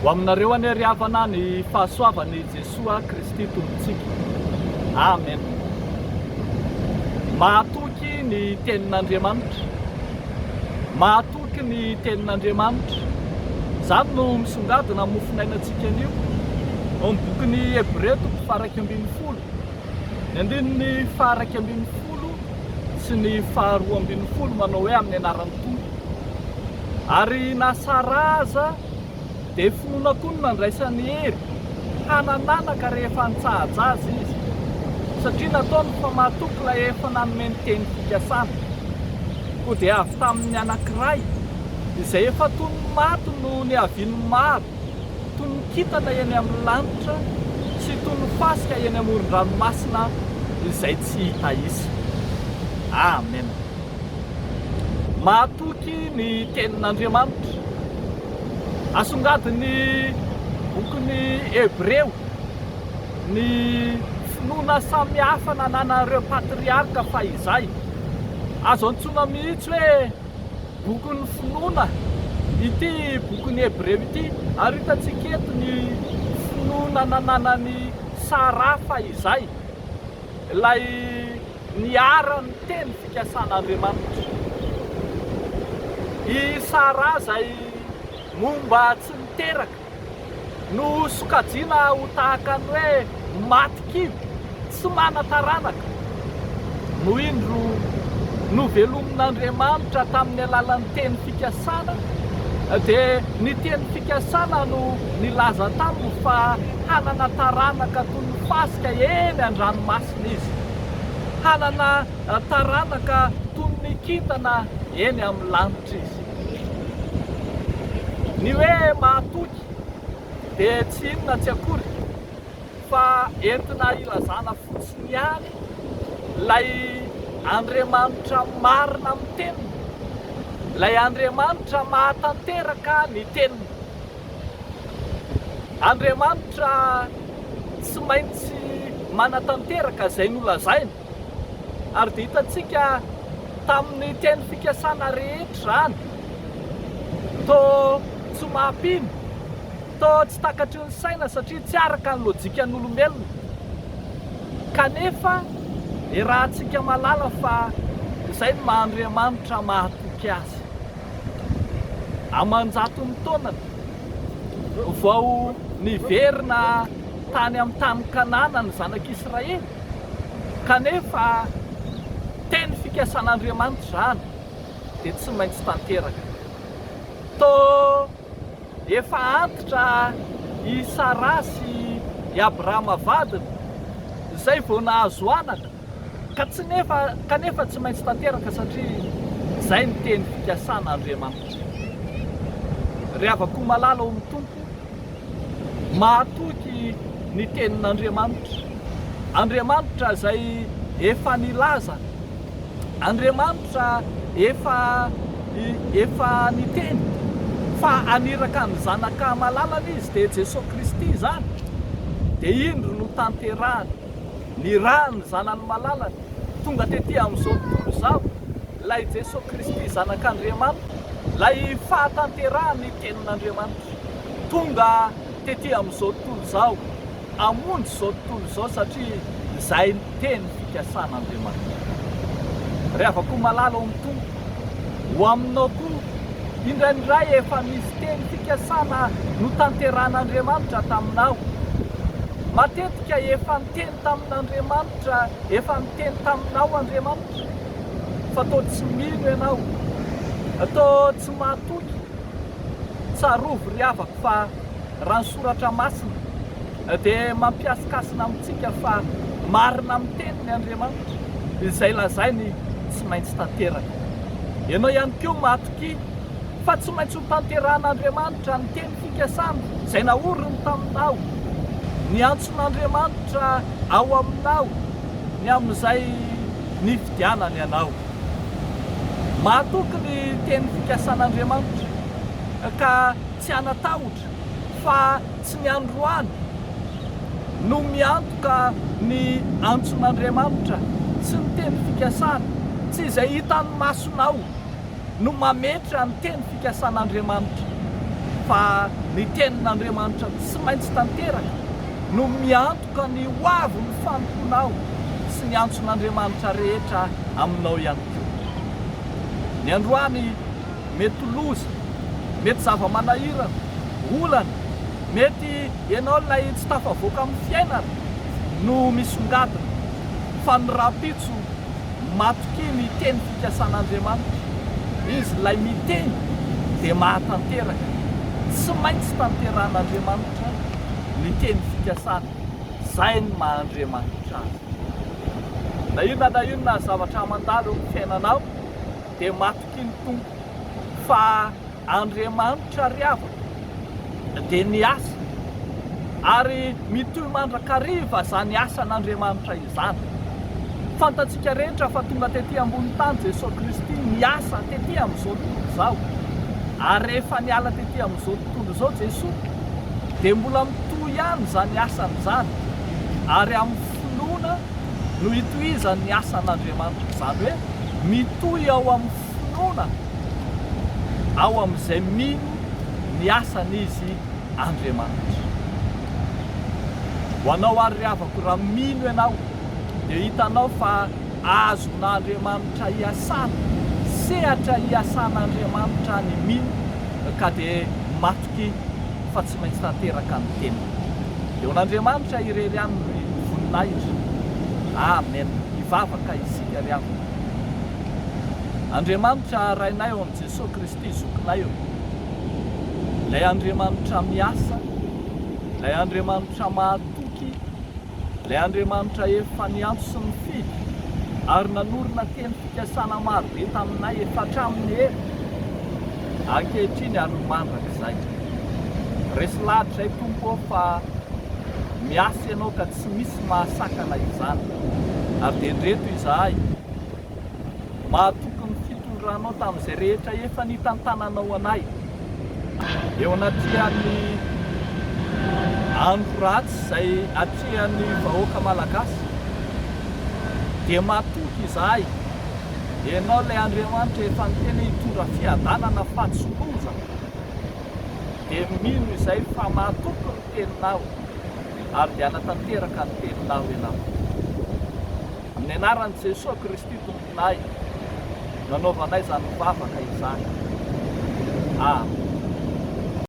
ho aminareo any ariavana ny fahasoavany Jesoa Kristy tompontsika. Amen. Mahatoky ny tenin'Andriamanitra, mahatoky ny tenin'Andriamanitra. Zany no misongadina amin'ny mofinainantsika anio amin'ny bokin'ny Hebreo 2:20, ny andininy 2:20 sy ny 2:20 manao hoe amin'ny anaran'ny Tompo. Ary nasara aza dia finoana koa no nandraisany hery hanananaka rehefa nitsahaja azy izy, satria nataony fa mahatoky ilay efa nanome ny teny fikasana. Koa dia avy tamin'ny anankiray izay efa toy ny maty no niaviany maro, toy ny kintana eny amin'ny lanitra sy toy ny fasika eny amoron-dranomasina izay tsy hita isa. Amen. Mahatoky ny tenin'Andriamanitra. Asongadiny bokin'ny Hebreo ny finoana samihafa nananareo patriarka fa izay. Azo antsoina mihitsy hoe bokin'ny finoana ity bokin'ny Hebreo ity, ary hitantsika eto ny finoana nananany Sara fa izay, ilay niaran'ny teny fikasan'Andriamanitra. I Sara izay momba tsy niteraka no sokajiana ho tahaka ny hoe maty kivy, tsy mana-taranaka. No indro novelomin'Andriamanitra tamin'ny alalan'ny teny fikasana, dia ny teny fikasana no nilaza taminy fa hanana taranaka toy ny fasika eny an-dranomasina izy, hanana taranaka toy ny kintana eny amin'ny lanitra izy. Ny hoe mahatoky dia tsy inona tsy akory fa entina ilazana fotsiny ihany ilay Andriamanitra marina amin'ny teniny, ilay Andriamanitra mahatanteraka ny teniny. Andriamanitra tsy maintsy manatanteraka izay nolazainy, ary dia hitantsika tamin'ny teny fikasana rehetra zany, toa tsy mahampino, toa tsy takatry ny saina satria tsy araka ny lojikan'olombelona. Kanefa rahantsika malala fa izay ny maha-Andriamanitra mahatoky azy. Amanjaton'ny taonany vao niverina tany amin'ny tany Kanana ny zanak'Israely, kanefa teny fikasan'Andriamanitra zany dia tsy maintsy tanteraka. Toa efa antitra i Sara sy i Abrahama vadiny izay vao nahazo anaka, kanefa tsy maintsy tanteraka satria izay ny teny fikasan'Andriamanitra. Rehavako malala ao amin'ny Tompo, mahatoky ny tenin'Andriamanitra. Andriamanitra izay efa nilaza, Andriamanitra efa niteny fa aniraka ny zanaka malalany izy dia Jesosy Kristy zany, dia indro no tanterahany, ny rany zanany malalany, tonga tetỳ amin'izao tontolo izao, ilay Jesosy Kristy zanak'Andriamanitra, ilay fahatanterahany tenin'Andriamanitra, tonga tetỳ amin'izao tontolo izao, hamonjy izao tontolo izao satria izay ny teny fikasan'Andriamanitra. Rehavako malala ao amin'ny Tompo, ho aminao koa indraindray efa misy teny fikasana no tanteran'Andriamanitra taminao. Matetika efa niteny tamin'Andriamanitra, efa niteny taminao Andriamanitra, fa toa tsy mino ianao, toa tsy mahatoky. Tsarovy ry havako fa raha ny soratra masina dia mampiasikasina amintsika fa marina amin'ny teniny Andriamanitra, izay lazainy tsy maintsy tanteraka. Ianao ihany koa mahatoky fa tsy maintsy ho tanteran'Andriamanitra ny teny fikasana izay naoriny taminao, ny antson'Andriamanitra ao aminao, ny amin'izay nifidianany ianao. Mahatoky ny teny fikasan'Andriamanitra ka tsy hanatahotra fa tsy ny androany no miantoka ny antson'Andriamanitra sy ny teny fikasana, tsy izay hitan'ny masonao no mametra ny teny fikasan'Andriamanitra, fa ny tenin'Andriamanitra tsy maintsy tanteraka no miantoka ny hoavo ny fanomponao sy ny antson'Andriamanitra rehetra aminao ihany koa. Ny androany mety loza, mety zava-manahirana, olana, mety ianao ilay tsy tafavoaka amin'ny fiainana no misongadina, fa ny rahampitso matoky ny teny fikasan'Andriamanitra. Izy ilay miteny dia mahatanteraka, tsy maintsy tanteran'Andriamanitra ny teny fikasana. Zay ny maha-Andriamanitra azy. Na inona zavatra mandalo amin'ny fiainanao dia matoky ny tompo fa Andriamanitra ry havana dia ny asa, ary mitohy mandrakariva zany asan'Andriamanitra izany. Fantatsika rehetra fa tonga tetỳ ambony tany Jesosy Kristy niasa tetỳ amin'izao tontolo izao, ary rehefa niala tetỳ amin'izao tontolo izao Jesosy dia mbola mitohy ihany zany asany zany, ary amin'ny finoana no hitohizany ny asan'Andriamanitra. Izany hoe mitohy ao amin'ny finoana, ao amin'izay mino ny asan'izy Andriamanitra. Ho anao ary ry havako, raha mino ianao dia hitanao fa azon'Andriamanitra hiasana, sehatra hiasan'Andriamanitra ny mino ka dia matoky fa tsy maintsy tanteraka ny teniny. Eo n'Andriamanitra irery ihany ny voninahitra. Amen. Hivavaka isika ry havana. Andriamanitra rainay eo amin'i Jesosy Kristy zokinay eo. Ilay Andriamanitra miasa, ilay Andriamanitra mahatoky, ilay Andriamanitra efa niantso sy nifidy ary nanorina teny fikasana maro be taminay efa hatramin'ny ela. Ankehitriny ary mandrak'izay. Resy lahatra izay tompo fa miasa ianao ka tsy misy mahasakana izany. Ary dia ndreto izahay mahatoky ny fitondranao tamin'izay rehetra efa nitantananao anay eo anatrihan'ny andro ratsy izay atrehan'ny vahoaka malagasy. Dia mahatoky izahay, ianao ilay Andriamanitra efa niteny hitondra fiadanana fahatsoloza, dia mino izay fa mahatoky ny teninao ary dia hanatanteraka ny teninao ianao. Amin'ny anaran'i Jesosy Kristy tomponay, nanaovanay izany mivavaka izany. Amen.